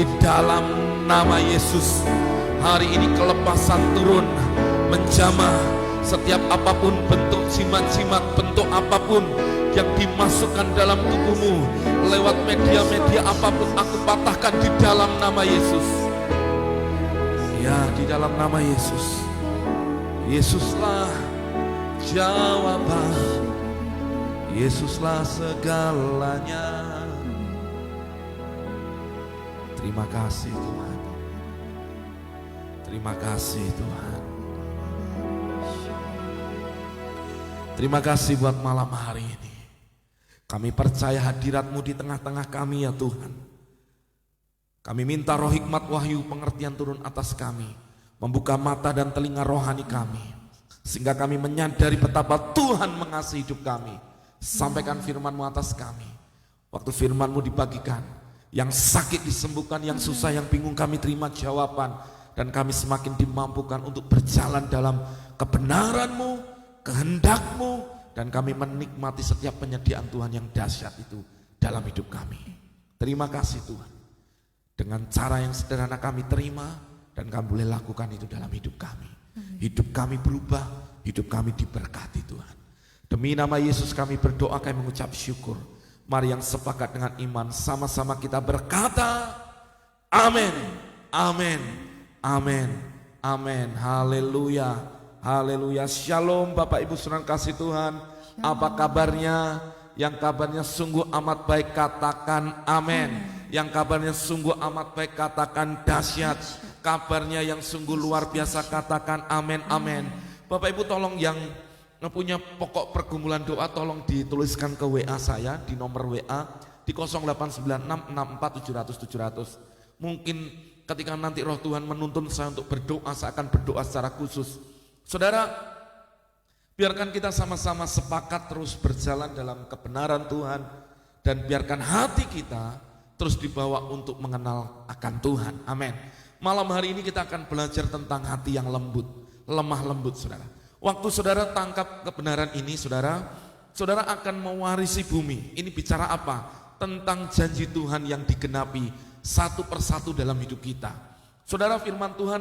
Di dalam nama Yesus, hari ini kelepasan turun menjamah setiap apapun bentuk jimat-jimat, bentuk apapun yang dimasukkan dalam tubuhmu lewat media-media apapun, aku patahkan di dalam nama Yesus. Ya, di dalam nama Yesus. Yesuslah jawaban, Yesuslah segalanya. Terima kasih Tuhan. Terima kasih Tuhan. Terima kasih buat malam hari ini. Kami percaya hadirat-Mu di tengah-tengah kami ya Tuhan. Kami minta roh hikmat wahyu pengertian turun atas kami. Membuka mata dan telinga rohani kami. Sehingga kami menyadari betapa Tuhan mengasihi hidup kami. Sampaikan firman-Mu atas kami. Waktu firman-Mu dibagikan, yang sakit disembuhkan, yang susah, yang bingung kami terima jawaban. Dan kami semakin dimampukan untuk berjalan dalam kebenaran-Mu, kehendak-Mu. Dan kami menikmati setiap penyediaan Tuhan yang dahsyat itu dalam hidup kami. Terima kasih Tuhan. Dengan cara yang sederhana kami terima, dan kami boleh lakukan itu dalam hidup kami. Hidup kami berubah, hidup kami diberkati Tuhan. Demi nama Yesus kami berdoa, kami mengucap syukur. Mari yang sepakat dengan iman, sama-sama kita berkata, amin, amin, amin, amin. Haleluya, haleluya. Shalom Bapak Ibu saudara kasih Tuhan. Apa kabarnya? Yang kabarnya sungguh amat baik katakan amin. Yang kabarnya sungguh amat baik katakan dahsyat. Kabarnya yang sungguh luar biasa katakan amin, amin. Bapak Ibu tolong yang punya pokok pergumulan doa tolong dituliskan ke WA saya di nomor WA di 089664700700. Mungkin ketika nanti roh Tuhan menuntun saya untuk berdoa, saya akan berdoa secara khusus. Saudara, biarkan kita sama-sama sepakat terus berjalan dalam kebenaran Tuhan. Dan biarkan hati kita terus dibawa untuk mengenal akan Tuhan. Amin. Malam hari ini kita akan belajar tentang hati yang lembut, lemah lembut saudara. Waktu saudara tangkap kebenaran ini saudara akan mewarisi bumi. Ini bicara apa? Tentang janji Tuhan yang digenapi satu persatu dalam hidup kita. Saudara, firman Tuhan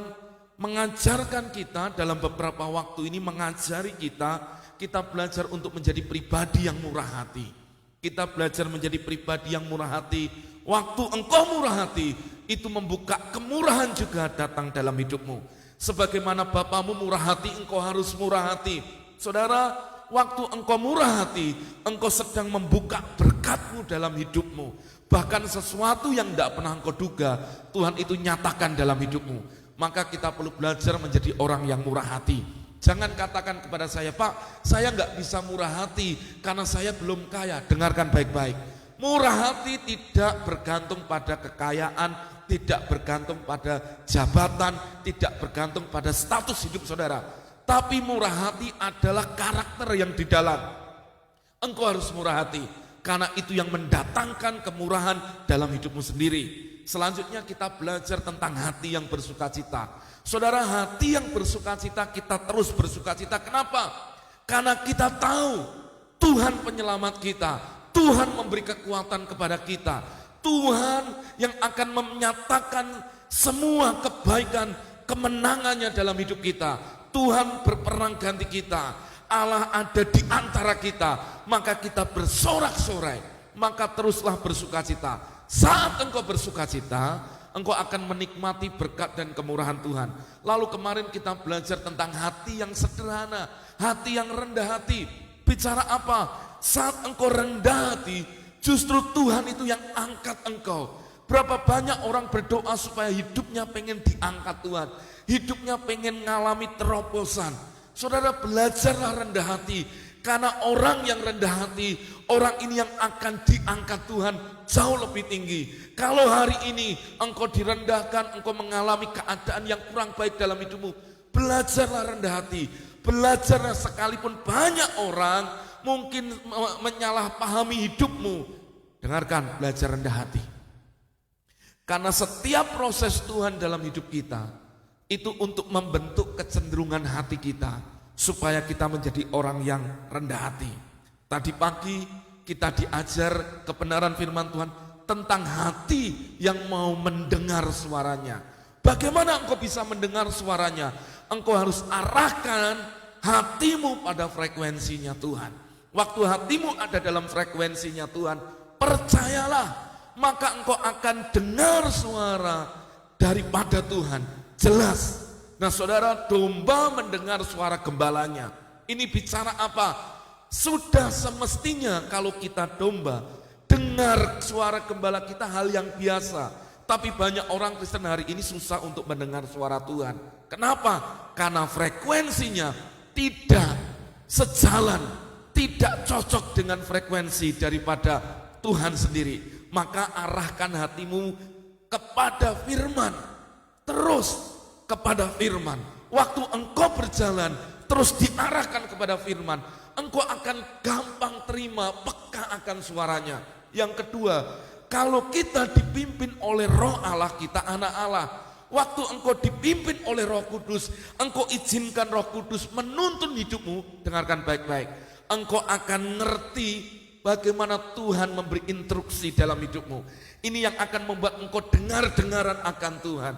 mengajarkan kita dalam beberapa waktu ini, mengajari kita belajar untuk menjadi pribadi yang murah hati. Kita belajar menjadi pribadi yang murah hati. Waktu engkau murah hati, itu membuka kemurahan juga datang dalam hidupmu. Sebagaimana Bapamu murah hati, engkau harus murah hati. Saudara, waktu engkau murah hati, engkau sedang membuka berkat-Mu dalam hidupmu. Bahkan sesuatu yang tidak pernah engkau duga, Tuhan itu nyatakan dalam hidupmu. Maka kita perlu belajar menjadi orang yang murah hati. Jangan katakan kepada saya, Pak, saya nggak bisa murah hati karena saya belum kaya. Dengarkan baik-baik. Murah hati tidak bergantung pada kekayaan, tidak bergantung pada jabatan, tidak bergantung pada status hidup saudara. Tapi murah hati adalah karakter yang di dalam. Engkau harus murah hati, karena itu yang mendatangkan kemurahan dalam hidupmu sendiri. Selanjutnya kita belajar tentang hati yang bersukacita. Saudara, hati yang bersukacita, kita terus bersukacita. Kenapa? Karena kita tahu Tuhan penyelamat kita. Tuhan memberi kekuatan kepada kita. Tuhan yang akan menyatakan semua kebaikan, kemenangannya dalam hidup kita. Tuhan berperang ganti kita. Allah ada di antara kita. Maka kita bersorak-sorai. Maka teruslah bersukacita. Saat engkau bersukacita, engkau akan menikmati berkat dan kemurahan Tuhan. Lalu kemarin kita belajar tentang hati yang sederhana, hati yang rendah hati. Bicara apa? Saat engkau rendah hati, justru Tuhan itu yang angkat engkau. Berapa banyak orang berdoa supaya hidupnya pengen diangkat Tuhan. Hidupnya pengen ngalami terobosan. Saudara, belajarlah rendah hati. Karena orang yang rendah hati, orang ini yang akan diangkat Tuhan jauh lebih tinggi. Kalau hari ini engkau direndahkan, engkau mengalami keadaan yang kurang baik dalam hidupmu, belajarlah rendah hati. Belajarlah, sekalipun banyak orang mungkin menyalahpahami hidupmu. Dengarkan, belajar rendah hati. Karena setiap proses Tuhan dalam hidup kita itu untuk membentuk kecenderungan hati kita supaya kita menjadi orang yang rendah hati. Tadi pagi kita diajar kebenaran firman Tuhan, tentang hati yang mau mendengar suaranya. Bagaimana engkau bisa mendengar suaranya? Engkau harus arahkan hatimu pada frekuensinya Tuhan. Waktu hatimu ada dalam frekuensinya Tuhan, percayalah, maka engkau akan dengar suara daripada Tuhan, jelas. Nah saudara, domba mendengar suara gembalanya. Ini bicara apa? Sudah semestinya kalau kita domba, dengar suara gembala kita hal yang biasa. Tapi banyak orang Kristen hari ini susah untuk mendengar suara Tuhan. Kenapa? Karena frekuensinya tidak sejalan, tidak cocok dengan frekuensi daripada Tuhan sendiri. Maka arahkan hatimu kepada firman, terus kepada firman. Waktu engkau berjalan, terus diarahkan kepada firman, engkau akan gampang terima, peka akan suaranya. Yang kedua, kalau kita dipimpin oleh Roh Allah, kita anak Allah. Waktu engkau dipimpin oleh Roh Kudus, engkau izinkan Roh Kudus menuntun hidupmu, dengarkan baik-baik. Engkau akan ngerti bagaimana Tuhan memberi instruksi dalam hidupmu. Ini yang akan membuat engkau dengar-dengaran akan Tuhan.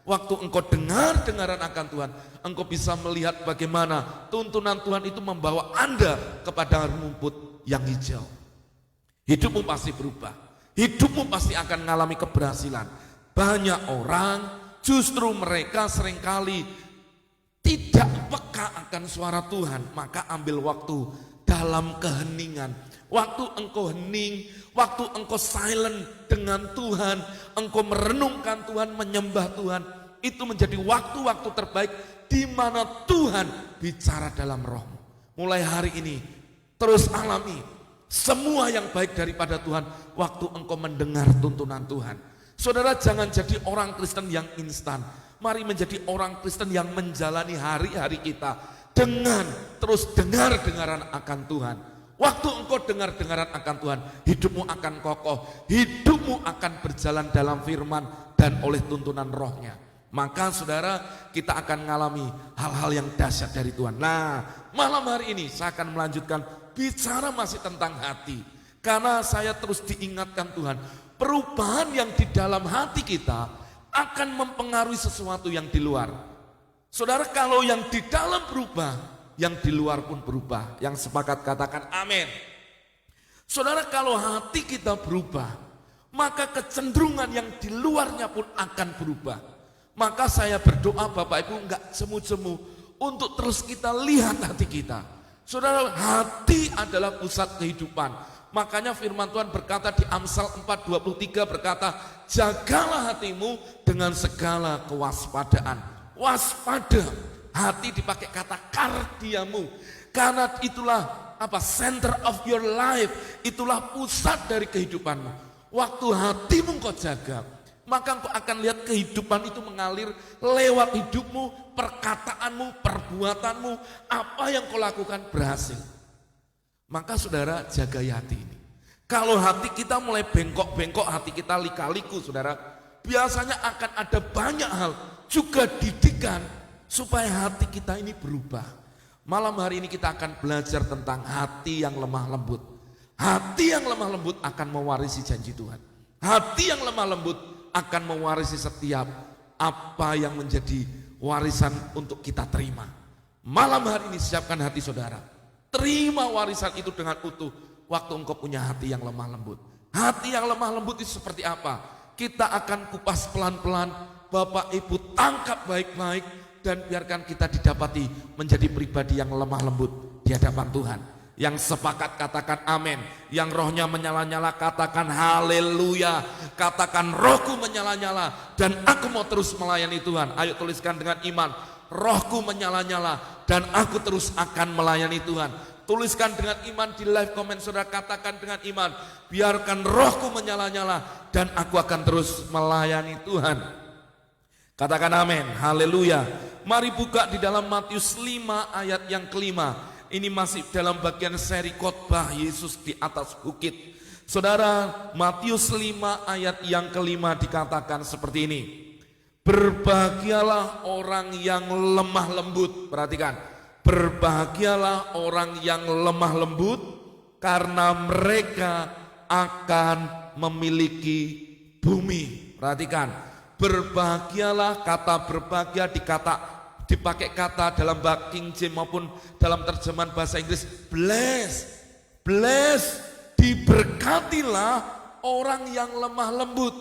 Waktu engkau dengar-dengaran akan Tuhan, engkau bisa melihat bagaimana tuntunan Tuhan itu membawa Anda kepada rumput yang hijau. Hidupmu pasti berubah. Hidupmu pasti akan mengalami keberhasilan. Banyak orang justru mereka seringkali tidak peka akan suara Tuhan, maka ambil waktu dalam keheningan. Waktu engkau hening, waktu engkau silent dengan Tuhan, engkau merenungkan Tuhan, menyembah Tuhan, itu menjadi waktu-waktu terbaik di mana Tuhan bicara dalam rohmu. Mulai hari ini terus alami semua yang baik daripada Tuhan waktu engkau mendengar tuntunan Tuhan. Saudara, jangan jadi orang Kristen yang instan. Mari menjadi orang Kristen yang menjalani hari-hari kita dengan terus dengar-dengaran akan Tuhan. Waktu engkau dengar-dengaran akan Tuhan, hidupmu akan kokoh, hidupmu akan berjalan dalam firman dan oleh tuntunan rohnya. Maka saudara, kita akan mengalami hal-hal yang dahsyat dari Tuhan. Nah, malam hari ini saya akan melanjutkan bicara masih tentang hati. Karena saya terus diingatkan Tuhan, perubahan yang di dalam hati kita akan mempengaruhi sesuatu yang di luar. Saudara, kalau yang di dalam berubah, yang di luar pun berubah. Yang sepakat katakan amin. Saudara, kalau hati kita berubah, maka kecenderungan yang di luarnya pun akan berubah. Maka saya berdoa Bapak Ibu enggak semu-semu untuk terus kita lihat hati kita. Saudara, hati adalah pusat kehidupan. Makanya firman Tuhan berkata di Amsal 4:23 berkata, jagalah hatimu dengan segala kewaspadaan. Waspada, hati dipakai kata kardiamu. Karena itulah center of your life, itulah pusat dari kehidupanmu. Waktu hatimu kau jaga, maka engkau akan lihat kehidupan itu mengalir lewat hidupmu, perkataanmu, perbuatanmu, apa yang kau lakukan berhasil. Maka saudara, jaga hati ini. Kalau hati kita mulai bengkok-bengkok, hati kita lika-liku saudara, biasanya akan ada banyak hal, juga didikan supaya hati kita ini berubah. Malam hari ini kita akan belajar tentang hati yang lemah lembut. Hati yang lemah lembut akan mewarisi janji Tuhan. Hati yang lemah lembut akan mewarisi setiap apa yang menjadi warisan untuk kita terima. Malam hari ini siapkan hati saudara. Terima warisan itu dengan utuh waktu engkau punya hati yang lemah lembut. Hati yang lemah lembut itu seperti apa? Kita akan kupas pelan-pelan. Bapak Ibu tangkap baik-baik dan biarkan kita didapati menjadi pribadi yang lemah lembut di hadapan Tuhan. Yang sepakat katakan amin. Yang rohnya menyala-nyala katakan haleluya. Katakan rohku menyala-nyala dan aku mau terus melayani Tuhan. Ayo tuliskan dengan iman. Rohku menyala-nyala dan aku terus akan melayani Tuhan. Tuliskan dengan iman di live comment saudara, katakan dengan iman. Biarkan rohku menyala-nyala dan aku akan terus melayani Tuhan. Katakan amin, haleluya. Mari buka di dalam Matius 5 ayat yang kelima. Ini masih dalam bagian seri khotbah Yesus di atas bukit. Saudara, Matius 5 ayat yang kelima dikatakan seperti ini. Berbahagialah orang yang lemah lembut. Perhatikan, berbahagialah orang yang lemah lembut karena mereka akan memiliki bumi. Perhatikan, berbahagialah, kata berbahagia dipakai kata dalam King James maupun dalam terjemahan bahasa Inggris bless, diberkatilah orang yang lemah lembut.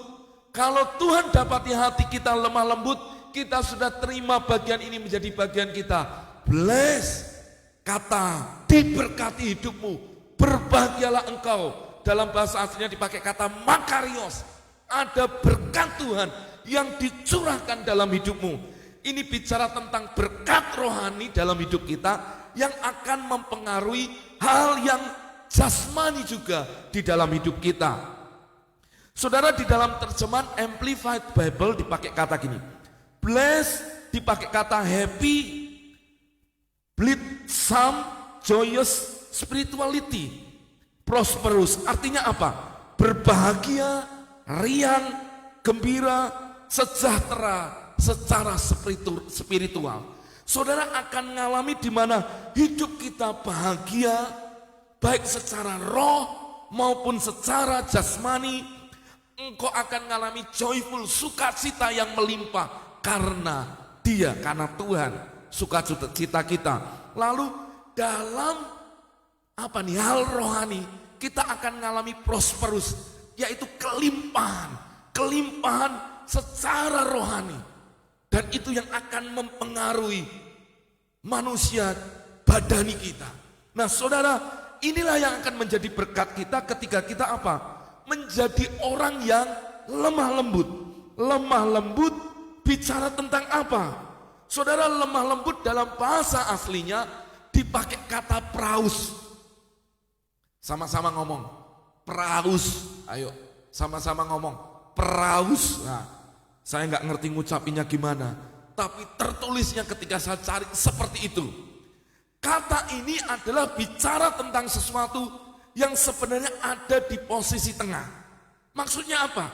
Kalau Tuhan dapati hati kita lemah lembut, kita sudah terima bagian ini menjadi bagian kita. Bless, kata diberkati hidupmu, berbahagialah engkau. Dalam bahasa aslinya dipakai kata makarios. Ada berkat Tuhan yang dicurahkan dalam hidupmu. Ini bicara tentang berkat rohani dalam hidup kita yang akan mempengaruhi hal yang jasmani juga di dalam hidup kita. Saudara, di dalam terjemahan Amplified Bible dipakai kata gini. Bless dipakai kata happy, blithesome, joyous, spirituality, prosperous. Artinya apa? Berbahagia, riang, gembira, sejahtera secara spiritual. Saudara akan mengalami di mana hidup kita bahagia, baik secara roh maupun secara jasmani. Engkau akan mengalami joyful, sukacita yang melimpah karena Tuhan sukacita kita. Lalu dalam hal rohani kita akan mengalami prosperous, yaitu kelimpahan secara rohani. Dan itu yang akan mempengaruhi manusia badani kita. Nah saudara, inilah yang akan menjadi berkat kita ketika kita apa? Menjadi orang yang lemah lembut. Lemah lembut bicara tentang apa? Saudara, lemah lembut dalam bahasa aslinya dipakai kata praus. Sama-sama ngomong, praus. Ayo, sama-sama ngomong, praus. Nah, saya nggak ngerti ngucapinnya gimana, tapi tertulisnya ketika saya cari seperti itu. Kata ini adalah bicara tentang sesuatu yang sebenarnya ada di posisi tengah. Maksudnya apa?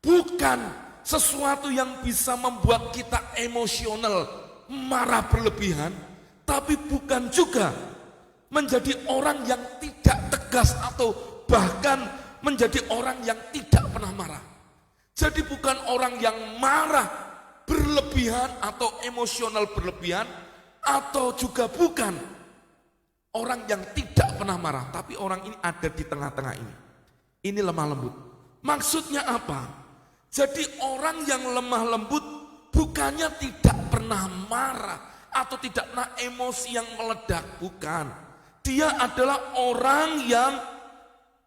Bukan sesuatu yang bisa membuat kita emosional, marah berlebihan, tapi bukan juga menjadi orang yang tidak tegas atau bahkan menjadi orang yang tidak pernah marah. Jadi bukan orang yang marah berlebihan atau emosional berlebihan, atau juga bukan orang yang tidak pernah marah, tapi orang ini ada di tengah-tengah ini. Ini lemah lembut. Maksudnya apa? Jadi orang yang lemah lembut bukannya tidak pernah marah atau tidak pernah emosi yang meledak, bukan. Dia adalah orang yang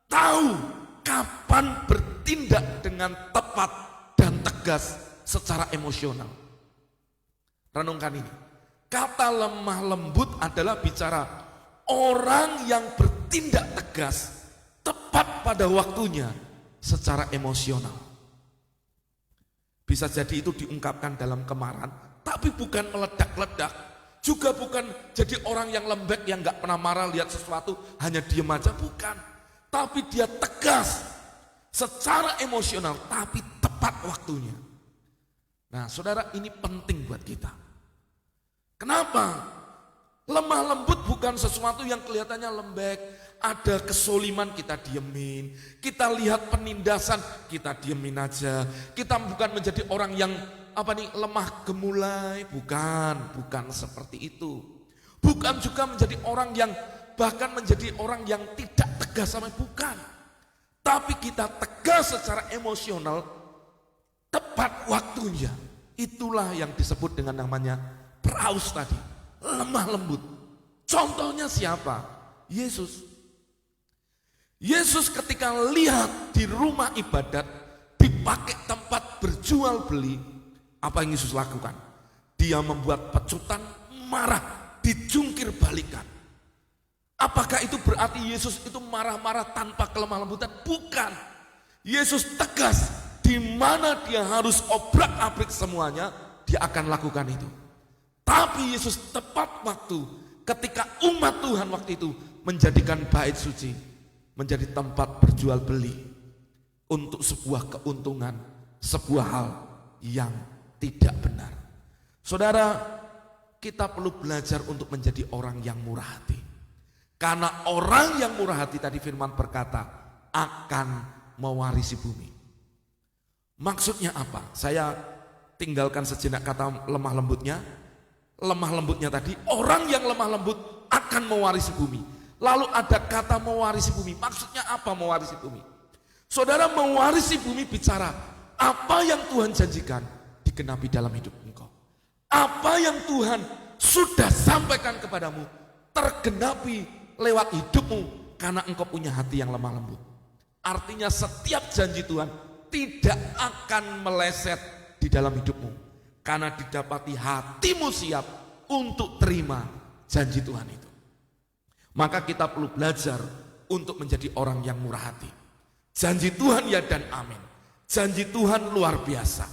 tahu kapan bertindak dengan tepat dan tegas secara emosional. Renungkan ini. Kata lemah lembut adalah bicara orang yang bertindak tegas, tepat pada waktunya, secara emosional. Bisa jadi itu diungkapkan dalam kemarahan, tapi bukan meledak-ledak. Juga bukan jadi orang yang lembek, yang gak pernah marah, lihat sesuatu, hanya diem aja, bukan. Tapi dia tegas, secara emosional, tapi tepat waktunya. Nah saudara, ini penting buat kita. Kenapa? Lemah lembut bukan sesuatu yang kelihatannya lembek, ada kesoliman kita diemin, kita lihat penindasan kita diemin aja. Kita bukan menjadi orang yang lemah gemulai, bukan seperti itu. Bukan juga menjadi orang yang bahkan menjadi orang yang tidak tegas sama, bukan. Tapi kita tegas secara emosional, tepat waktunya. Itulah yang disebut dengan namanya praus tadi. Lemah lembut. Contohnya siapa? Yesus. Yesus ketika lihat di rumah ibadat dipakai tempat berjual beli, apa yang Yesus lakukan? Dia membuat pecutan, marah, dijungkir balikan. Apakah itu berarti Yesus itu marah-marah tanpa kelemah lembutan? Bukan. Yesus tegas, di mana dia harus obrak-abrik semuanya, dia akan lakukan itu. Tapi Yesus tepat waktu ketika umat Tuhan waktu itu menjadikan bait suci menjadi tempat berjual beli untuk sebuah keuntungan, sebuah hal yang tidak benar. Saudara, kita perlu belajar untuk menjadi orang yang murah hati. Karena orang yang murah hati tadi firman berkata akan mewarisi bumi. Maksudnya apa? Saya tinggalkan sejenak kata lemah lembutnya. Lemah lembutnya tadi, orang yang lemah lembut akan mewarisi bumi. Lalu ada kata mewarisi bumi. Maksudnya apa mewarisi bumi? Saudara, mewarisi bumi bicara apa yang Tuhan janjikan digenapi dalam hidup engkau. Apa yang Tuhan sudah sampaikan kepadamu tergenapi lewat hidupmu karena engkau punya hati yang lemah lembut. Artinya setiap janji Tuhan tidak akan meleset di dalam hidupmu karena didapati hatimu siap untuk terima janji Tuhan itu. Maka kita perlu belajar untuk menjadi orang yang murah hati. Janji Tuhan ya dan amin. Janji Tuhan luar biasa.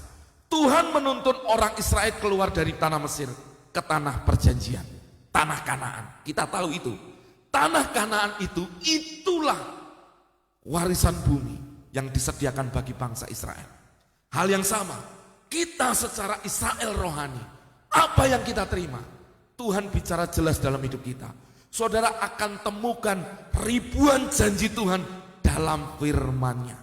Tuhan menuntun orang Israel keluar dari tanah Mesir ke tanah perjanjian, tanah Kanaan. Kita tahu itu. Tanah Kanaan itulah warisan bumi yang disediakan bagi bangsa Israel. Hal yang sama, kita secara Israel rohani, apa yang kita terima? Tuhan bicara jelas dalam hidup kita. Saudara akan temukan ribuan janji Tuhan dalam firman-Nya.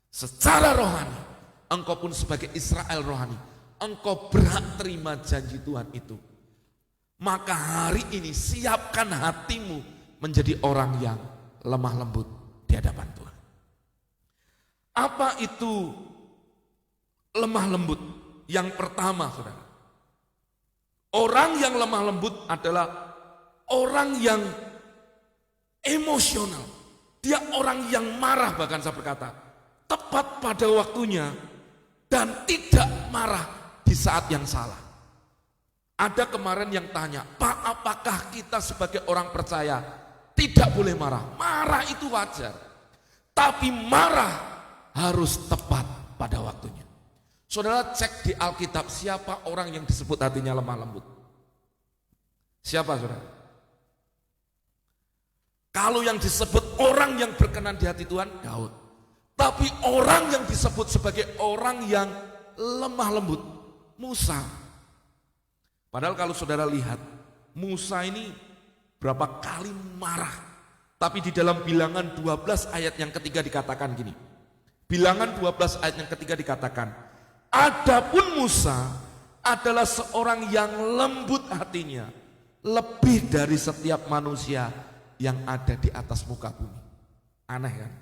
Secara rohani, engkau pun sebagai Israel rohani, engkau berhak terima janji Tuhan itu. Maka hari ini siapkan hatimu menjadi orang yang lemah lembut di hadapan Tuhan. Apa itu lemah lembut? Yang pertama, saudara, orang yang lemah lembut adalah orang yang emosional. Dia orang yang marah, bahkan saya berkata, tepat pada waktunya dan tidak marah di saat yang salah. Ada kemarin yang tanya, Pak, apakah kita sebagai orang percaya tidak boleh marah? Marah itu wajar, tapi marah harus tepat pada waktunya. Saudara cek di Alkitab siapa orang yang disebut hatinya lemah lembut. Siapa saudara? Kalau yang disebut orang yang berkenan di hati Tuhan, Daud. Tapi orang yang disebut sebagai orang yang lemah lembut, Musa. Padahal kalau saudara lihat, Musa ini berapa kali marah. Tapi di dalam Bilangan 12 ayat yang ketiga dikatakan gini. Bilangan 12 ayat yang ketiga dikatakan, adapun Musa adalah seorang yang lembut hatinya, lebih dari setiap manusia yang ada di atas muka bumi. Aneh kan?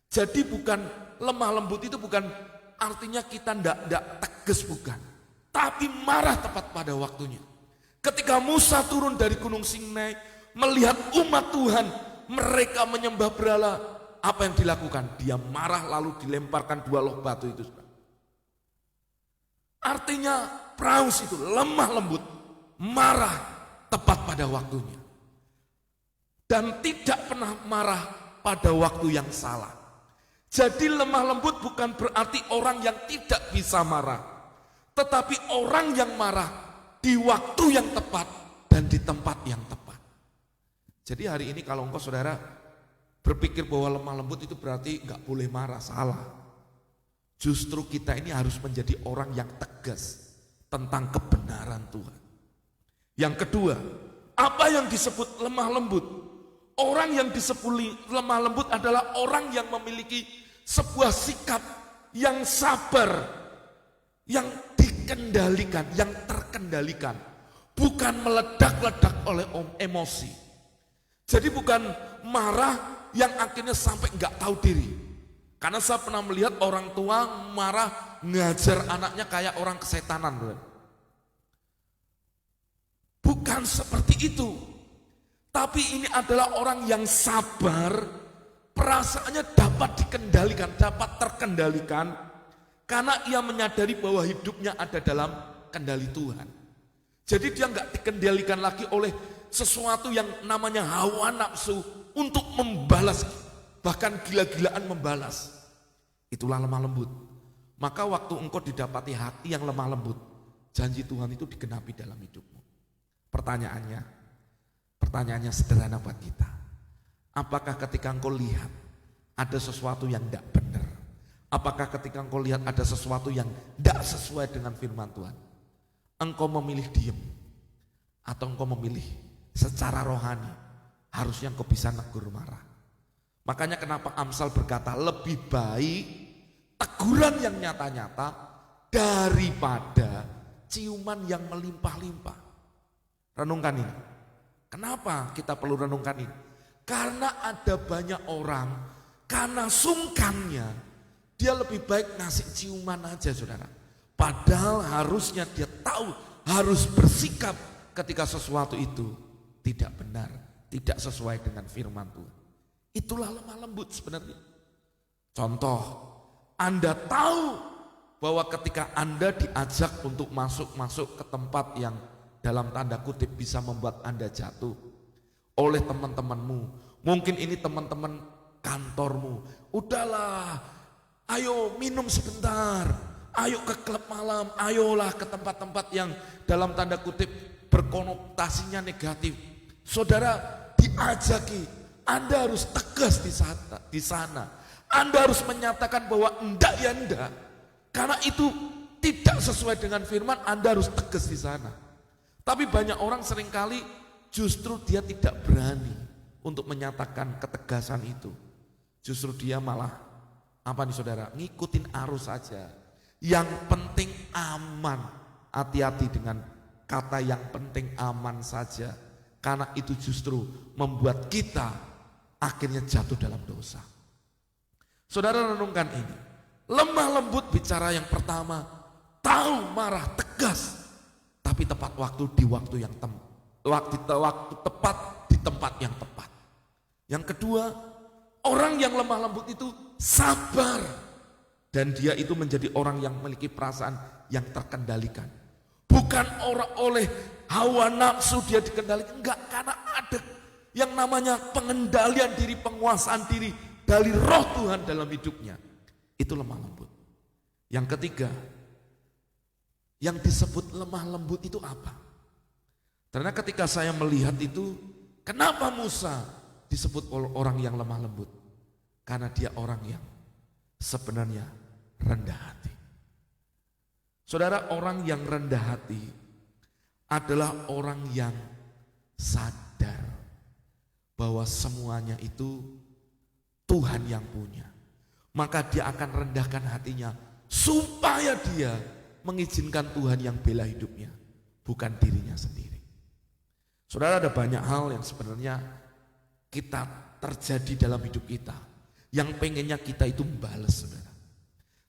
Jadi bukan lemah lembut itu bukan artinya kita ndak tegas, bukan. Tapi marah tepat pada waktunya. Ketika Musa turun dari Gunung Sinai, melihat umat Tuhan, mereka menyembah berhala, apa yang dilakukan? Dia marah lalu dilemparkan 2 loh batu itu. Artinya Paulus itu lemah lembut, marah tepat pada waktunya. Dan tidak pernah marah pada waktu yang salah. Jadi lemah lembut bukan berarti orang yang tidak bisa marah. Tetapi orang yang marah di waktu yang tepat dan di tempat yang tepat. Jadi hari ini kalau engkau saudara berpikir bahwa lemah lembut itu berarti enggak boleh marah, salah. Justru kita ini harus menjadi orang yang tegas tentang kebenaran Tuhan. Yang kedua, apa yang disebut lemah lembut? Orang yang disebut lemah lembut adalah orang yang memiliki sebuah sikap yang sabar, yang dikendalikan, yang terkendalikan, bukan meledak-ledak oleh emosi. Jadi bukan marah yang akhirnya sampai nggak tahu diri. Karena saya pernah melihat orang tua marah ngajar anaknya kayak orang kesetanan. Bukan seperti itu. Tapi ini adalah orang yang sabar, perasaannya dapat dikendalikan, dapat terkendalikan, karena ia menyadari bahwa hidupnya ada dalam kendali Tuhan. Jadi dia nggak dikendalikan lagi oleh sesuatu yang namanya hawa nafsu untuk membalas, bahkan gila-gilaan membalas. Itulah lemah lembut. Maka waktu engkau didapati hati yang lemah lembut, janji Tuhan itu digenapi dalam hidupmu. Pertanyaannya sederhana buat kita. Apakah ketika engkau lihat ada sesuatu yang tidak benar? Apakah ketika engkau lihat ada sesuatu yang tidak sesuai dengan firman Tuhan? Engkau memilih diam? Atau engkau memilih secara rohani? Harusnya engkau bisa negur marah. Makanya kenapa Amsal berkata lebih baik teguran yang nyata-nyata daripada ciuman yang melimpah-limpah. Renungkan ini. Kenapa kita perlu renungkan ini? Karena ada banyak orang, karena sungkannya, dia lebih baik ngasih ciuman aja saudara. Padahal harusnya dia tahu, harus bersikap ketika sesuatu itu tidak benar, tidak sesuai dengan firman Tuhan. Itulah lemah lembut sebenarnya. Contoh, Anda tahu bahwa ketika Anda diajak untuk masuk ke tempat yang dalam tanda kutip bisa membuat Anda jatuh oleh teman-temanmu. Mungkin ini teman-teman kantormu. Udahlah, ayo minum sebentar. Ayo ke klub malam, ayolah ke tempat-tempat yang dalam tanda kutip berkonotasinya negatif. Saudara diajaki, Anda harus tegas di sana. Anda harus menyatakan bahwa enggak ya enggak. Karena itu tidak sesuai dengan firman, Anda harus tegas di sana. Tapi banyak orang seringkali justru dia tidak berani untuk menyatakan ketegasan itu. Justru dia malah, apa nih saudara, ngikutin arus saja. Yang penting aman. Hati-hati dengan kata yang penting aman saja. Karena itu justru membuat kita akhirnya jatuh dalam dosa. Saudara renungkan ini. Lemah lembut bicara yang pertama, tahu marah tegas. Tapi tepat waktu di waktu yang waktu tepat di tempat yang tepat. Yang kedua, orang yang lemah lembut itu sabar. Dan dia itu menjadi orang yang memiliki perasaan yang terkendalikan. Bukan orang oleh hawa nafsu dia dikendalikan. Enggak, karena ada yang namanya pengendalian diri, penguasaan diri dari roh Tuhan dalam hidupnya. Itu lemah lembut. Yang ketiga, yang disebut lemah lembut itu apa? Karena ketika saya melihat itu, kenapa Musa disebut orang yang lemah lembut? Karena dia orang yang sebenarnya rendah hati. Saudara, orang yang rendah hati adalah orang yang sadar bahwa semuanya itu Tuhan yang punya. Maka dia akan rendahkan hatinya supaya dia mengizinkan Tuhan yang bela hidupnya, bukan dirinya sendiri. Saudara, ada banyak hal yang sebenarnya kita terjadi dalam hidup kita, yang pengennya kita itu membalas saudara.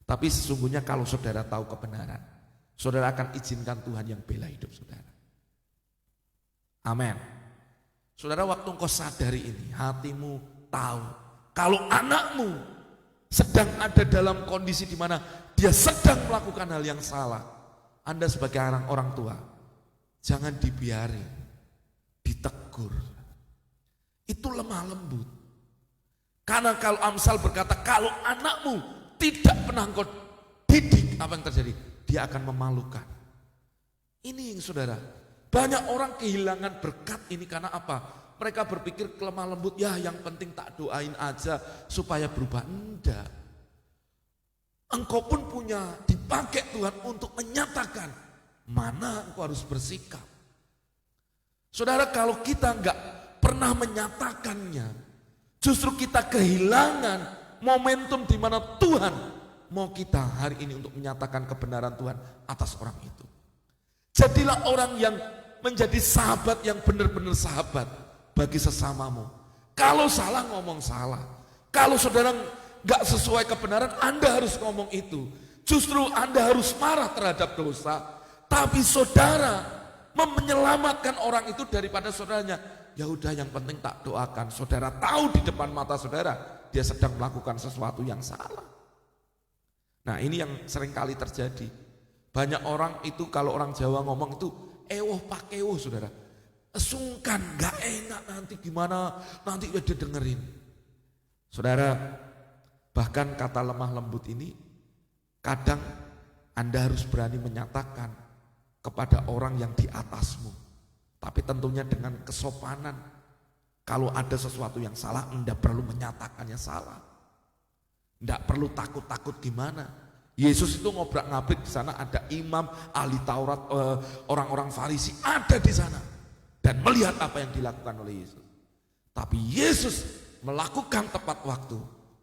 Tapi sesungguhnya kalau saudara tahu kebenaran, saudara akan izinkan Tuhan yang bela hidup saudara. Amin. Saudara, waktu engkau sadari ini, hatimu tahu kalau anakmu sedang ada dalam kondisi di mana dia sedang melakukan hal yang salah. Anda sebagai orang tua, jangan dibiarin, ditegur. Itu lemah lembut. Karena kalau Amsal berkata, kalau anakmu tidak pernah engkau didik, apa yang terjadi? Dia akan memalukan. Ini yang saudara, banyak orang kehilangan berkat ini karena apa? Mereka berpikir lemah lembut, ya yang penting tak doain aja supaya berubah. Enggak. Engkau pun punya dipakai Tuhan untuk menyatakan mana engkau harus bersikap. Saudara, kalau kita enggak pernah menyatakannya, justru kita kehilangan momentum di mana Tuhan mau kita hari ini untuk menyatakan kebenaran Tuhan atas orang itu. Jadilah orang yang menjadi sahabat yang benar-benar sahabat bagi sesamamu. Kalau salah ngomong salah. Kalau saudara gak sesuai kebenaran, Anda harus ngomong itu. Justru Anda harus marah terhadap dosa. Tapi saudara menyelamatkan orang itu daripada saudaranya. Ya udah, yang penting tak doakan. Saudara tahu di depan mata saudara dia sedang melakukan sesuatu yang salah. Nah, ini yang sering kali terjadi. Banyak orang itu kalau orang Jawa ngomong itu ewoh pak ewoh saudara. Sungkan, gak enak nanti gimana, nanti dia dengerin. Saudara, bahkan kata lemah lembut ini kadang Anda harus berani menyatakan kepada orang yang di atasmu. Tapi tentunya dengan kesopanan. Kalau ada sesuatu yang salah, Anda perlu menyatakannya salah. Tidak perlu takut-takut gimana. Yesus itu ngobrak-ngabrik di sana, ada imam, ahli Taurat, orang-orang Farisi ada di sana. Dan melihat apa yang dilakukan oleh Yesus. Tapi Yesus melakukan tepat waktu,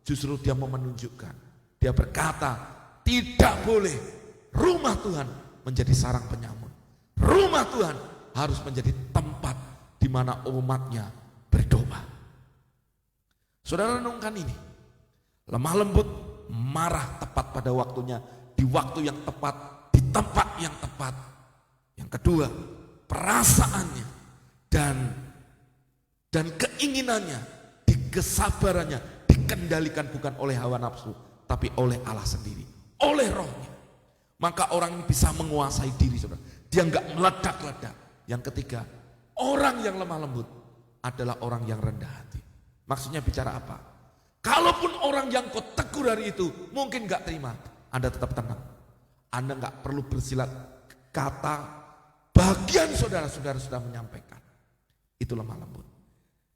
justru dia mau menunjukkan. Dia berkata, tidak boleh rumah Tuhan menjadi sarang penyamun. Rumah Tuhan harus menjadi tempat di mana umatnya berdoa. Saudara renungkan ini. Lemah lembut, marah tepat pada waktunya, di waktu yang tepat, di tempat yang tepat. Yang kedua, perasaannya dan keinginannya, kesabarannya dikendalikan bukan oleh hawa nafsu, tapi oleh Allah sendiri, oleh rohnya. Maka orang ini bisa menguasai diri, saudara. Dia enggak meledak-ledak. Yang ketiga, orang yang lemah lembut adalah orang yang rendah hati. Maksudnya bicara apa? Kalaupun orang yang kau tegur hari itu mungkin enggak terima, Anda tetap tenang. Anda enggak perlu bersilat kata, bagian saudara-saudara sudah menyampaikan. Itu lemah lembut.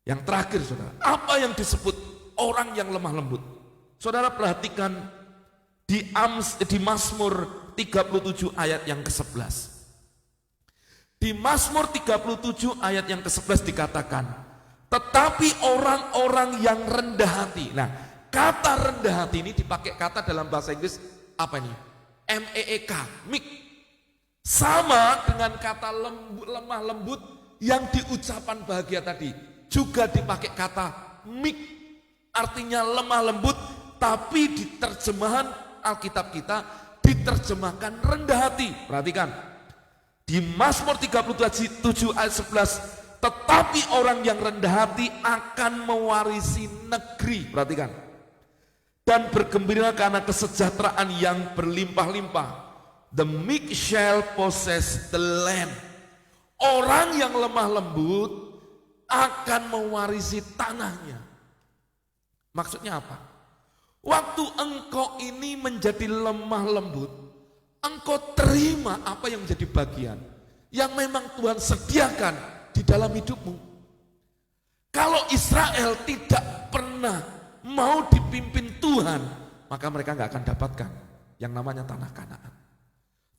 Yang terakhir, saudara, apa yang disebut orang yang lemah lembut? Saudara perhatikan di Mazmur 37 ayat yang ke-11. Di Mazmur 37 ayat yang ke-11 dikatakan, tetapi orang-orang yang rendah hati. Nah, kata rendah hati ini dipakai kata dalam bahasa Inggris apa ini? M-E-E-K, meek. Sama dengan kata lemah lembut yang diucapan bahagia tadi. Juga dipakai kata meek, artinya lemah lembut, tapi di terjemahan Alkitab kita diterjemahkan rendah hati. Perhatikan, di Mazmur 37 ayat 11, tetapi orang yang rendah hati akan mewarisi negeri. Perhatikan, dan bergembira karena kesejahteraan yang berlimpah-limpah. The meek shall possess the land. Orang yang lemah lembut akan mewarisi tanahnya. Maksudnya apa? Waktu engkau ini menjadi lemah lembut, engkau terima apa yang menjadi bagian yang memang Tuhan sediakan di dalam hidupmu. Kalau Israel tidak pernah mau dipimpin Tuhan, maka mereka nggak akan dapatkan yang namanya tanah Kanaan.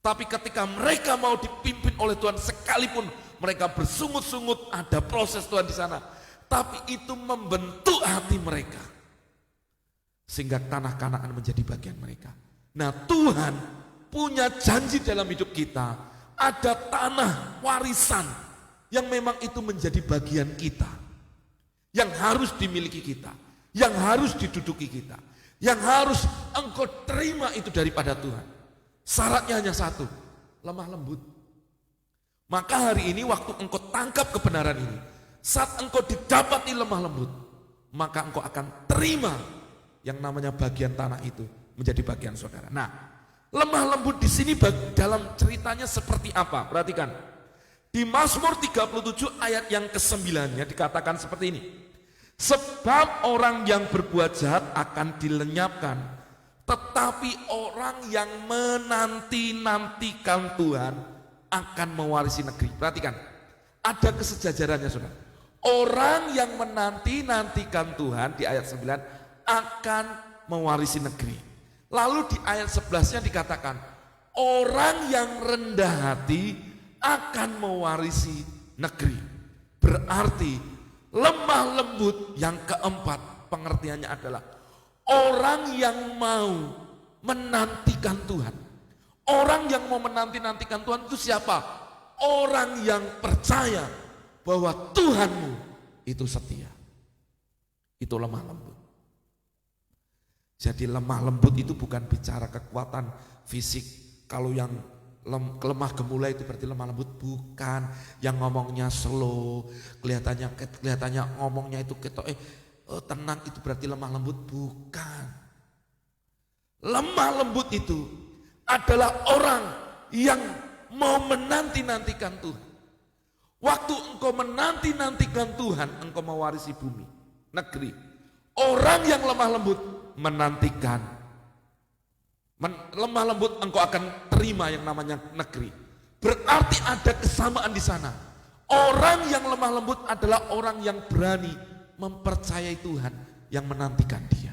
Tapi ketika mereka mau dipimpin oleh Tuhan, sekalipun mereka bersungut-sungut, ada proses Tuhan di sana, tapi itu membentuk hati mereka sehingga tanah Kanaan menjadi bagian mereka. Nah, Tuhan punya janji dalam hidup kita, ada tanah warisan yang memang itu menjadi bagian kita, yang harus dimiliki kita, yang harus diduduki kita, yang harus engkau terima itu daripada Tuhan. Syaratnya hanya satu, lemah lembut. Maka hari ini waktu engkau tangkap kebenaran ini, saat engkau didapati lemah lembut, maka engkau akan terima yang namanya bagian tanah itu menjadi bagian saudara. Nah, lemah lembut di sini dalam ceritanya seperti apa? Perhatikan. Di Mazmur 37 ayat yang ke-9-nya dikatakan seperti ini. Sebab orang yang berbuat jahat akan dilenyapkan, tetapi orang yang menanti-nantikan Tuhan akan mewarisi negeri. Perhatikan, ada kesejajarannya, saudara. Orang yang menanti-nantikan Tuhan di ayat 9 akan mewarisi negeri. Lalu di ayat 11-nya dikatakan, orang yang rendah hati akan mewarisi negeri. Berarti lemah lembut yang keempat pengertiannya adalah orang yang mau menantikan Tuhan. Orang yang mau menanti-nantikan Tuhan itu siapa? Orang yang percaya bahwa Tuhanmu itu setia. Itu lemah lembut. Jadi lemah lembut itu bukan bicara kekuatan fisik. Kalau yang lemah gemulai itu berarti lemah lembut, bukan. Yang ngomongnya slow, kelihatannya ngomongnya itu tenang, itu berarti lemah lembut, bukan. Lemah lembut itu adalah orang yang mau menanti-nantikan Tuhan. Waktu engkau menanti-nantikan Tuhan, engkau mewarisi bumi, negeri. Orang yang lemah lembut menantikan, lemah lembut engkau akan terima yang namanya negeri. Berarti ada kesamaan di sana. Orang yang lemah lembut adalah orang yang berani mempercayai Tuhan yang menantikan dia.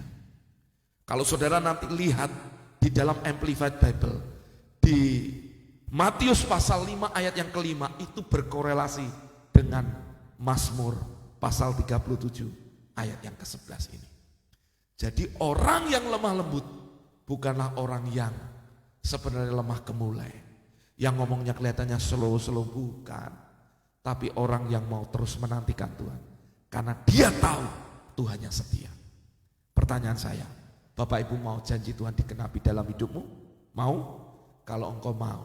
Kalau saudara nanti lihat di dalam Amplified Bible, di Matius pasal 5 ayat yang kelima, itu berkorelasi dengan Mazmur pasal 37 ayat yang ke-11 ini. Jadi orang yang lemah lembut bukanlah orang yang sebenarnya lemah gemulai, yang ngomongnya kelihatannya slow bukan. Tapi orang yang mau terus menantikan Tuhan, karena dia tahu Tuhan yang setia. Pertanyaan saya, Bapak Ibu mau janji Tuhan digenapi dalam hidupmu? Mau? Kalau engkau mau,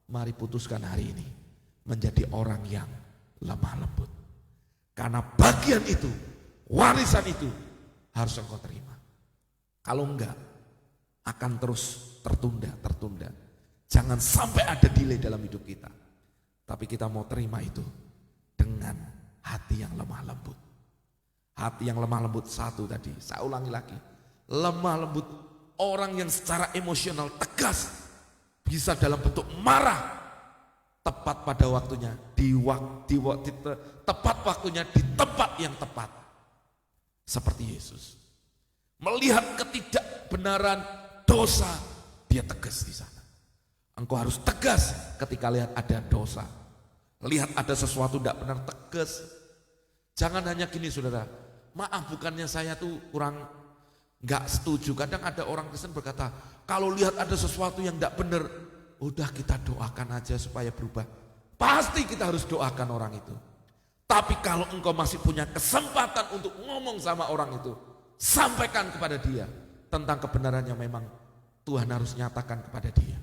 mari putuskan hari ini menjadi orang yang lemah lembut. Karena bagian itu, warisan itu harus engkau terima. Kalau enggak, akan terus tertunda. Jangan sampai ada delay dalam hidup kita. Tapi kita mau terima itu dengan hati yang lemah lembut. Hati yang lemah lembut satu tadi, saya ulangi lagi. Lemah lembut, orang yang secara emosional tegas, bisa dalam bentuk marah, tepat pada waktunya, tepat waktunya di tempat yang tepat. Seperti Yesus. Melihat ketidakbenaran dosa, dia tegas di sana. Engkau harus tegas ketika lihat ada dosa. Lihat ada sesuatu tidak benar, tegas. Jangan hanya gini saudara, maaf bukannya saya tuh kurang gak setuju. Kadang ada orang Kristen berkata, kalau lihat ada sesuatu yang tidak benar, udah kita doakan aja supaya berubah. Pasti kita harus doakan orang itu. Tapi kalau engkau masih punya kesempatan untuk ngomong sama orang itu, sampaikan kepada dia tentang kebenarannya, memang Tuhan harus nyatakan kepada dia.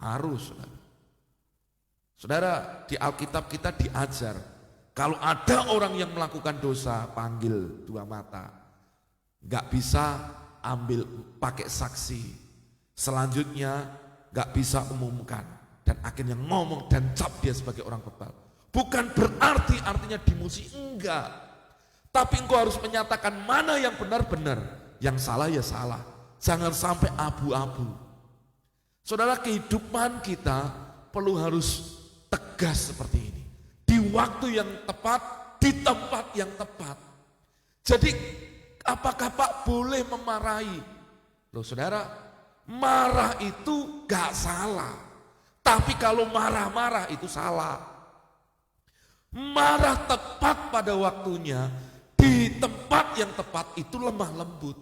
Harus, saudara. Saudara, di Alkitab kita diajar, kalau ada orang yang melakukan dosa, panggil dua mata. Gak bisa ambil pakai saksi. Selanjutnya gak bisa umumkan. Dan akhirnya ngomong dan cap dia sebagai orang bebal. Bukan berarti artinya dimusi, enggak. Tapi engkau harus menyatakan mana yang benar-benar, yang salah ya salah. Jangan sampai abu-abu. Saudara, kehidupan kita perlu harus tegas seperti ini. Di waktu yang tepat, di tempat yang tepat. Jadi apakah Pak boleh memarahi? Loh saudara, marah itu gak salah. Tapi kalau marah-marah itu salah. Marah tepat pada waktunya, di tempat yang tepat itu lemah lembut.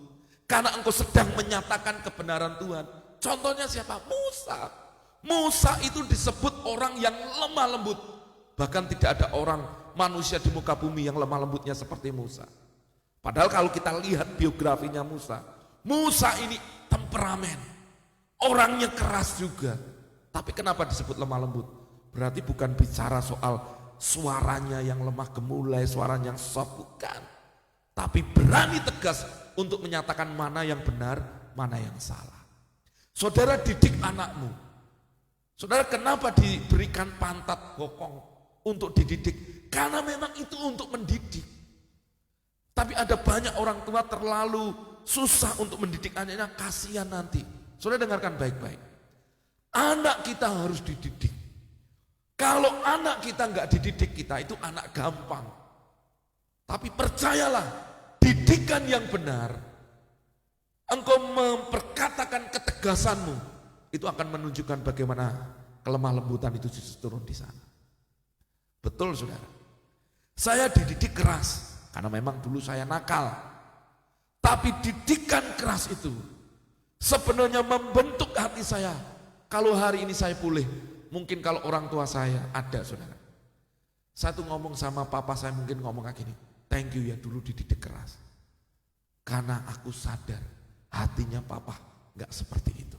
Karena engkau sedang menyatakan kebenaran Tuhan. Contohnya siapa? Musa. Musa itu disebut orang yang lemah lembut. Bahkan tidak ada orang manusia di muka bumi yang lemah lembutnya seperti Musa. Padahal kalau kita lihat biografinya Musa, Musa ini temperamen. Orangnya keras juga. Tapi kenapa disebut lemah lembut? Berarti bukan bicara soal suaranya yang lemah gemulai, suaranya yang soft, bukan. Tapi berani tegas untuk menyatakan mana yang benar, mana yang salah. Saudara, didik anakmu. Saudara, kenapa diberikan pantat bokong untuk dididik? Karena memang itu untuk mendidik. Tapi ada banyak orang tua terlalu susah untuk mendidik anaknya, kasihan nanti. Saudara dengarkan baik-baik. Anak kita harus dididik. Kalau anak kita nggak dididik, kita itu anak gampang. Tapi percayalah, didikan yang benar, engkau memperkatakan ketegasanmu, itu akan menunjukkan bagaimana kelemah lembutan itu justru turun di sana. Betul saudara. Saya dididik keras, karena memang dulu saya nakal. Tapi didikan keras itu sebenarnya membentuk hati saya. Kalau hari ini saya pulih, mungkin kalau orang tua saya ada saudara. Saya tuh ngomong sama papa saya, mungkin ngomong kayak gini, thank you ya dulu dididik keras. Karena aku sadar hatinya papa gak seperti itu.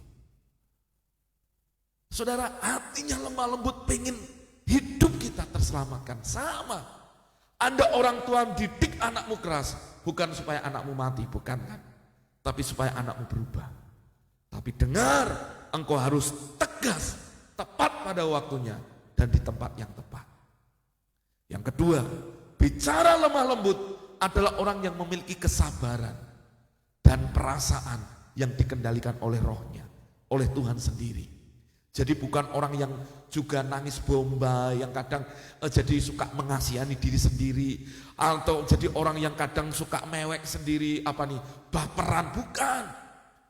Saudara, hatinya lemah lembut, pengen hidup kita terselamatkan. Sama. Anda orang tua didik anakmu keras, bukan supaya anakmu mati, bukan kan? Tapi supaya anakmu berubah. Tapi dengar, engkau harus tegas, tepat pada waktunya, dan di tempat yang tepat. Yang kedua, bicara lemah lembut adalah orang yang memiliki kesabaran dan perasaan yang dikendalikan oleh rohnya, oleh Tuhan sendiri. Jadi bukan orang yang juga nangis bomba, yang kadang jadi suka mengasihani diri sendiri, atau jadi orang yang kadang suka mewek sendiri, baperan, bukan.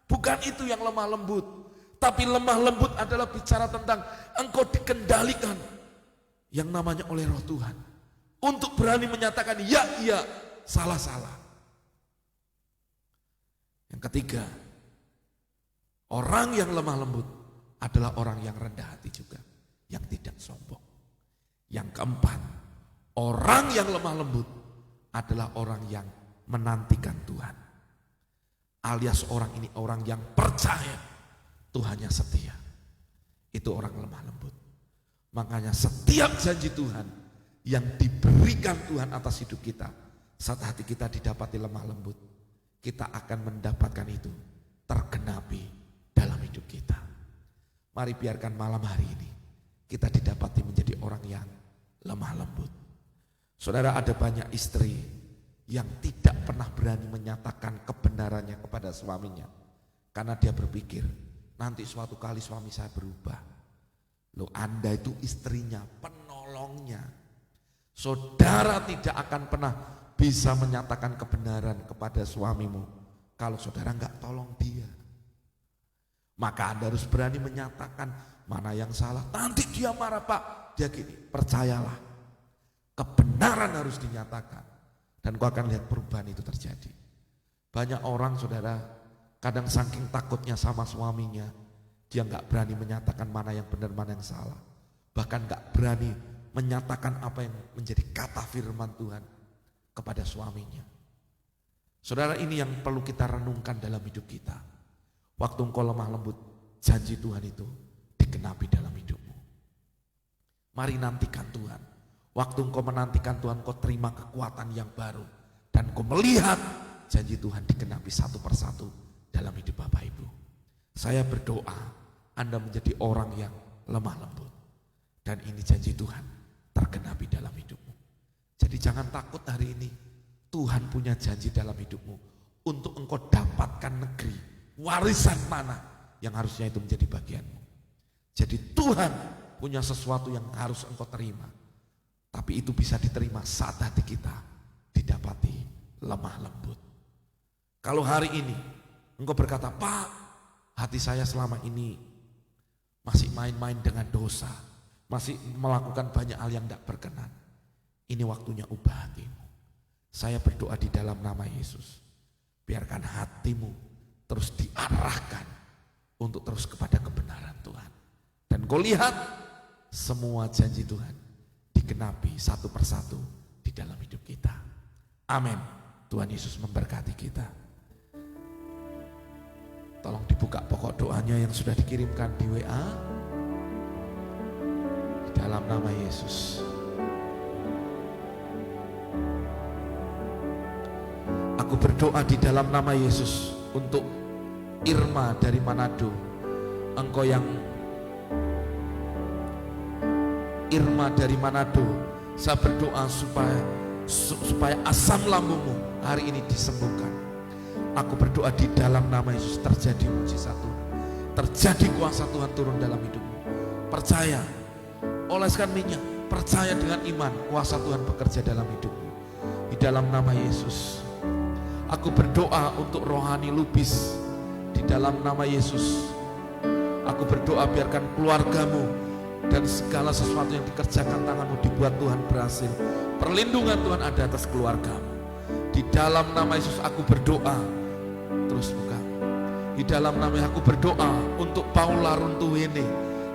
Bukan itu yang lemah lembut. Tapi lemah lembut adalah bicara tentang engkau dikendalikan yang namanya oleh roh Tuhan. Untuk berani menyatakan ya, salah-salah. Yang ketiga, orang yang lemah lembut adalah orang yang rendah hati juga, yang tidak sombong. Yang keempat, orang yang lemah lembut adalah orang yang menantikan Tuhan. Alias orang ini orang yang percaya Tuhannya setia. Itu orang lemah lembut. Makanya setiap janji Tuhan yang diberikan Tuhan atas hidup kita, saat hati kita didapati lemah lembut, kita akan mendapatkan itu tergenapi dalam hidup kita. Mari biarkan malam hari ini kita didapati menjadi orang yang lemah lembut. Saudara, ada banyak istri yang tidak pernah berani menyatakan kebenarannya kepada suaminya. Karena dia berpikir, nanti suatu kali suami saya berubah. Loh, Anda itu istrinya, penolongnya. Saudara tidak akan pernah bisa menyatakan kebenaran kepada suamimu kalau saudara enggak tolong dia. Maka Anda harus berani menyatakan mana yang salah. Nanti dia marah, Pak. Dia gini, percayalah. Kebenaran harus dinyatakan. Dan kau akan lihat perubahan itu terjadi. Banyak orang, saudara, kadang saking takutnya sama suaminya, dia enggak berani menyatakan mana yang benar, mana yang salah. Bahkan enggak berani menyatakan apa yang menjadi kata firman Tuhan kepada suaminya. Saudara, ini yang perlu kita renungkan dalam hidup kita. Waktu engkau lemah lembut, janji Tuhan itu digenapi dalam hidupmu. Mari nantikan Tuhan. Waktu engkau menantikan Tuhan, kau terima kekuatan yang baru. Dan kau melihat janji Tuhan digenapi satu persatu dalam hidup Bapak Ibu. Saya berdoa Anda menjadi orang yang lemah lembut. Dan ini janji Tuhan tergenapi dalam hidupmu. Jadi jangan takut hari ini. Tuhan punya janji dalam hidupmu untuk engkau dapatkan negeri, warisan mana yang harusnya itu menjadi bagianmu. Jadi Tuhan punya sesuatu yang harus engkau terima. Tapi itu bisa diterima saat hati kita didapati lemah lembut. Kalau hari ini engkau berkata, Pak, hati saya selama ini masih main-main dengan dosa, masih melakukan banyak hal yang tidak berkenan. Ini waktunya ubah hatimu. Saya berdoa di dalam nama Yesus. Biarkan hatimu terus diarahkan untuk terus kepada kebenaran Tuhan. Dan kau lihat semua janji Tuhan digenapi satu persatu di dalam hidup kita. Amin. Tuhan Yesus memberkati kita. Tolong dibuka pokok doanya yang sudah dikirimkan di WA. Di dalam nama Yesus. Aku berdoa di dalam nama Yesus untuk Irma dari Manado. Engkau yang Irma dari Manado, saya berdoa supaya asam lambungmu hari ini disembuhkan. Aku berdoa di dalam nama Yesus terjadi mujizat Tuhan. Terjadi kuasa Tuhan turun dalam hidupmu. Percaya, oleskan minyak, percaya dengan iman, kuasa Tuhan bekerja dalam hidupmu. Di dalam nama Yesus. Aku berdoa untuk rohani lupis di dalam nama Yesus. Aku berdoa biarkan keluargamu dan segala sesuatu yang dikerjakan tanganmu dibuat Tuhan berhasil. Perlindungan Tuhan ada atas keluargamu. Di dalam nama Yesus aku berdoa. Terus buka. Di dalam nama Yesus aku berdoa untuk Paula Runtuwene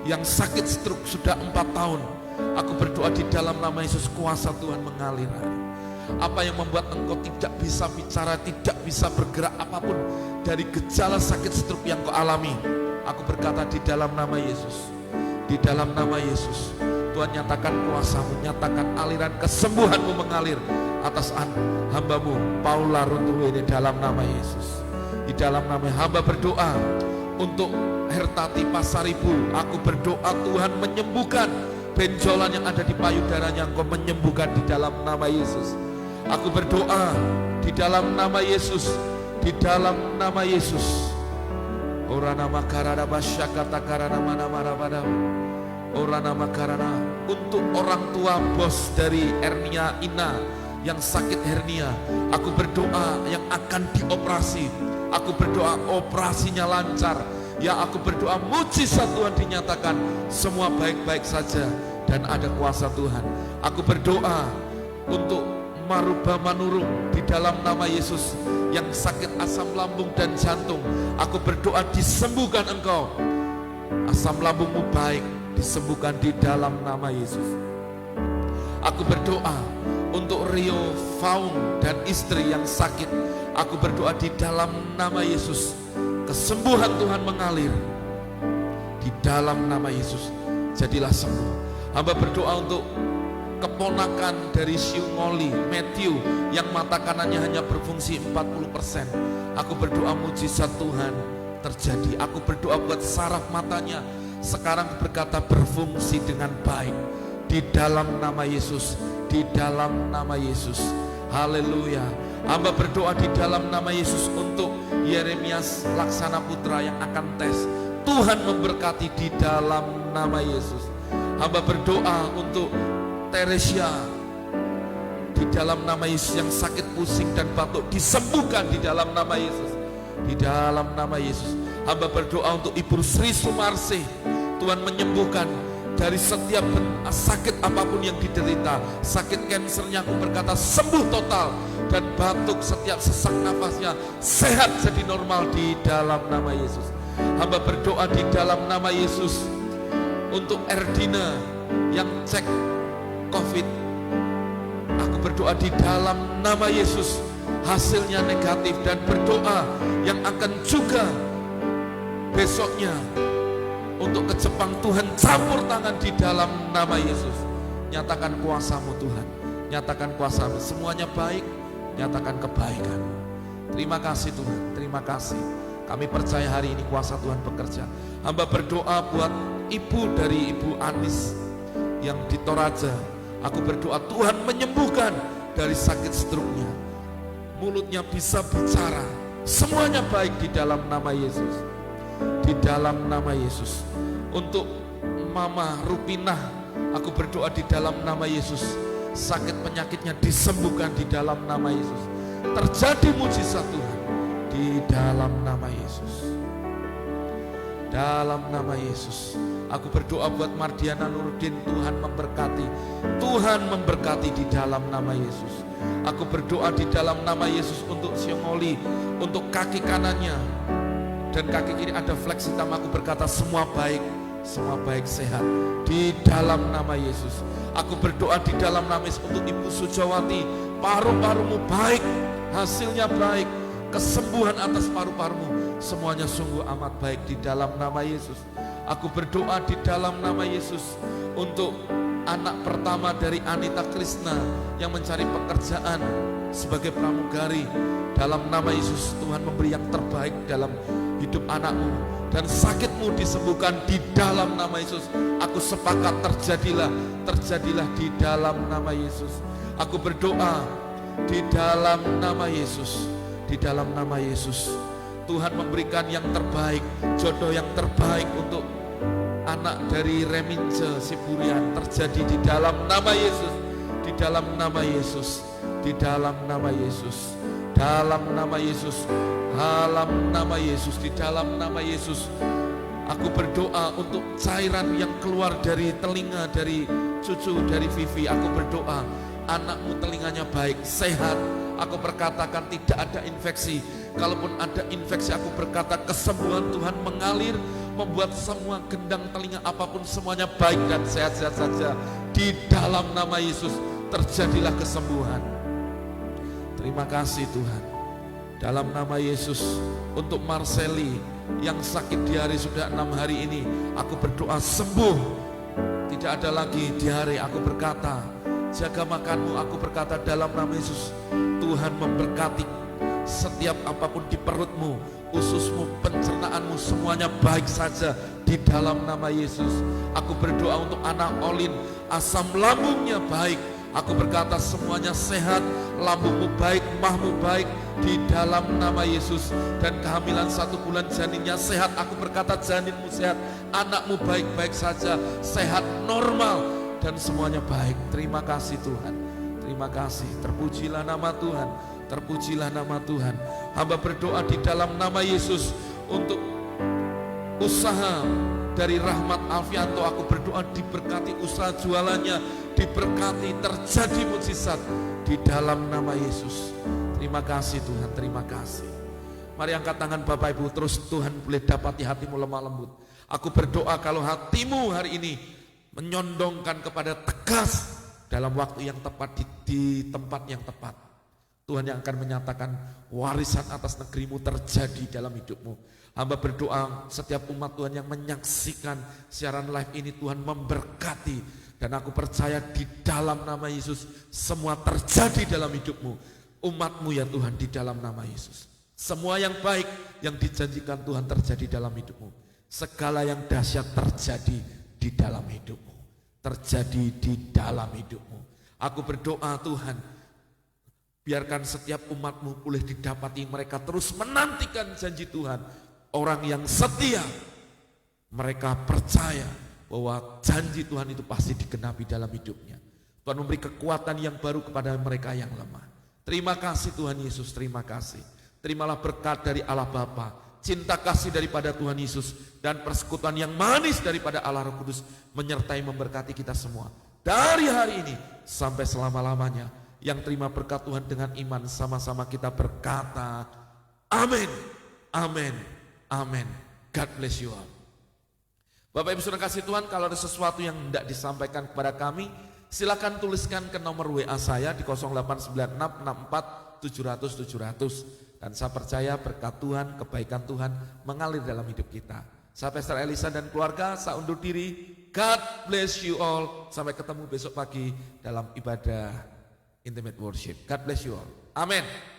yang sakit stroke sudah 4 tahun. Aku berdoa di dalam nama Yesus kuasa Tuhan mengalir. Apa yang membuat engkau tidak bisa bicara, tidak bisa bergerak apapun dari gejala sakit stroke yang kau alami, aku berkata di dalam nama Yesus, di dalam nama Yesus, Tuhan nyatakan kuasa-Mu, nyatakan aliran kesembuhan-Mu mengalir atas hamba-Mu Paula Runtuwene dalam nama Yesus. Di dalam nama hamba berdoa untuk Hertati Pasaribu, aku berdoa Tuhan menyembuhkan benjolan yang ada di payudaranya, Engkau menyembuhkan di dalam nama Yesus. Aku berdoa di dalam nama Yesus, di dalam nama Yesus. Ora nama karana basyakata karana mana marabada. Ora nama karana untuk orang tua bos dari hernia Ina yang sakit hernia. Aku berdoa yang akan dioperasi. Aku berdoa operasinya lancar. Ya, aku berdoa mujizat Tuhan dinyatakan, semua baik-baik saja dan ada kuasa Tuhan. Aku berdoa untuk Maruba Manurung di dalam nama Yesus. Yang sakit asam lambung dan jantung, aku berdoa disembuhkan engkau. Asam lambungmu baik, disembuhkan di dalam nama Yesus. Aku berdoa untuk Rio Faung dan istri yang sakit. Aku berdoa di dalam nama Yesus. Kesembuhan Tuhan mengalir di dalam nama Yesus. Jadilah sembuh. Hamba berdoa untuk keponakan dari Siungoli, Matthew, yang mata kanannya hanya berfungsi 40%. Aku berdoa mujizat Tuhan terjadi. Aku berdoa buat saraf matanya sekarang berkata berfungsi dengan baik di dalam nama Yesus, di dalam nama Yesus. Haleluya. Hamba berdoa di dalam nama Yesus untuk Yeremias Laksana Putra yang akan tes. Tuhan memberkati di dalam nama Yesus. Hamba berdoa untuk Teresia di dalam nama Yesus yang sakit pusing dan batuk disembuhkan di dalam nama Yesus. Di dalam nama Yesus. Hamba berdoa untuk Ibu Sri Sumarsi. Tuhan menyembuhkan dari setiap sakit apapun yang diderita. Sakit kansernya aku berkata sembuh total. Dan batuk setiap sesak nafasnya sehat jadi normal di dalam nama Yesus. Hamba berdoa di dalam nama Yesus untuk Erdina yang cek COVID. Aku berdoa di dalam nama Yesus hasilnya negatif, dan berdoa yang akan juga besoknya untuk ke Jepang. Tuhan campur tangan di dalam nama Yesus. Nyatakan kuasa-Mu Tuhan, nyatakan kuasa-Mu, semuanya baik, nyatakan kebaikan. Terima kasih Tuhan, terima kasih. Kami percaya hari ini kuasa Tuhan bekerja. Hamba berdoa buat ibu dari Ibu Anis yang di Toraja. Aku berdoa Tuhan menyembuhkan dari sakit stroke-nya. Mulutnya bisa bicara. Semuanya baik di dalam nama Yesus. Di dalam nama Yesus. Untuk Mama Rupinah, aku berdoa di dalam nama Yesus. Sakit penyakitnya disembuhkan di dalam nama Yesus. Terjadi mujizat Tuhan di dalam nama Yesus. Dalam nama Yesus. Aku berdoa buat Mardiana Nurdin, Tuhan memberkati. Tuhan memberkati di dalam nama Yesus. Aku berdoa di dalam nama Yesus untuk Siongoli, untuk kaki kanannya dan kaki kiri ada fleks hitam. Aku berkata semua baik sehat di dalam nama Yesus. Aku berdoa di dalam nama Yesus untuk Ibu Sujawati, paru-parumu baik, hasilnya baik, kesembuhan atas paru-parumu, semuanya sungguh amat baik di dalam nama Yesus. Aku berdoa di dalam nama Yesus untuk anak pertama dari Anita Krisna yang mencari pekerjaan sebagai pramugari. Dalam nama Yesus Tuhan memberi yang terbaik dalam hidup anakmu, dan sakitmu disembuhkan di dalam nama Yesus. Aku sepakat terjadilah di dalam nama Yesus. Aku berdoa di dalam nama Yesus, di dalam nama Yesus. Tuhan memberikan yang terbaik, jodoh yang terbaik untuk anak dari Remince Siburian terjadi di dalam nama Yesus, di dalam nama Yesus, di dalam nama Yesus, dalam nama Yesus, dalam nama Yesus, di dalam nama Yesus. Aku berdoa untuk cairan yang keluar dari telinga dari cucu dari Vivi. Aku berdoa anakmu telinganya baik, sehat. Aku berkatakan tidak ada infeksi. Kalaupun ada infeksi, aku berkata kesembuhan Tuhan mengalir, membuat semua gendang telinga apapun semuanya baik dan sehat-sehat saja. Di dalam nama Yesus terjadilah kesembuhan. Terima kasih Tuhan. Dalam nama Yesus untuk Marceli yang sakit diare sudah 6 hari ini, aku berdoa sembuh. Tidak ada lagi diare. Aku berkata jaga makanmu. Aku berkata dalam nama Yesus Tuhan memberkati setiap apapun di perutmu, ususmu, pencernaanmu, semuanya baik saja di dalam nama Yesus. Aku berdoa untuk anak Olin, asam lambungnya baik. Aku berkata semuanya sehat, lambungmu baik, mahmu baik di dalam nama Yesus. Dan kehamilan 1 bulan janinnya sehat. Aku berkata janinmu sehat, anakmu baik-baik saja, sehat, normal, dan semuanya baik. Terima kasih Tuhan, terima kasih. Terpujilah nama Tuhan, terpujilah nama Tuhan. Hamba berdoa di dalam nama Yesus untuk usaha dari Rahmat Alfianto, aku berdoa diberkati usaha jualannya, diberkati, terjadi mukjizat di dalam nama Yesus. Terima kasih Tuhan, terima kasih. Mari angkat tangan Bapak Ibu, terus Tuhan boleh dapati hatimu lemah lembut. Aku berdoa kalau hatimu hari ini menyondongkan kepada tegas dalam waktu yang tepat, di tempat yang tepat, Tuhan yang akan menyatakan warisan atas negerimu terjadi dalam hidupmu. Hamba berdoa setiap umat Tuhan yang menyaksikan siaran live ini, Tuhan memberkati. Dan aku percaya di dalam nama Yesus semua terjadi dalam hidupmu, umatmu ya Tuhan, di dalam nama Yesus. Semua yang baik yang dijanjikan Tuhan terjadi dalam hidupmu. Segala yang dahsyat terjadi di dalam hidupmu, terjadi di dalam hidupmu. Aku berdoa Tuhan, biarkan setiap umatmu boleh didapati mereka terus menantikan janji Tuhan. Orang yang setia, mereka percaya bahwa janji Tuhan itu pasti digenapi dalam hidupnya. Tuhan memberi kekuatan yang baru kepada mereka yang lemah. Terima kasih Tuhan Yesus, terima kasih. Terimalah berkat dari Allah Bapa, cinta kasih daripada Tuhan Yesus, dan persekutuan yang manis daripada Allah Roh Kudus menyertai memberkati kita semua. Dari hari ini sampai selama-lamanya. Yang terima berkat Tuhan dengan iman, sama-sama kita berkata, amin, amin. Amin. God bless you all. Bapak Ibu Saudara kasih Tuhan, kalau ada sesuatu yang tidak disampaikan kepada kami, silakan tuliskan ke nomor WA saya di 089664 700 700. Dan saya percaya berkat Tuhan, kebaikan Tuhan mengalir dalam hidup kita. Saya Pastor Elisa dan keluarga, saya undur diri. God bless you all. Sampai ketemu besok pagi dalam ibadah Intimate Worship. God bless you all. Amin.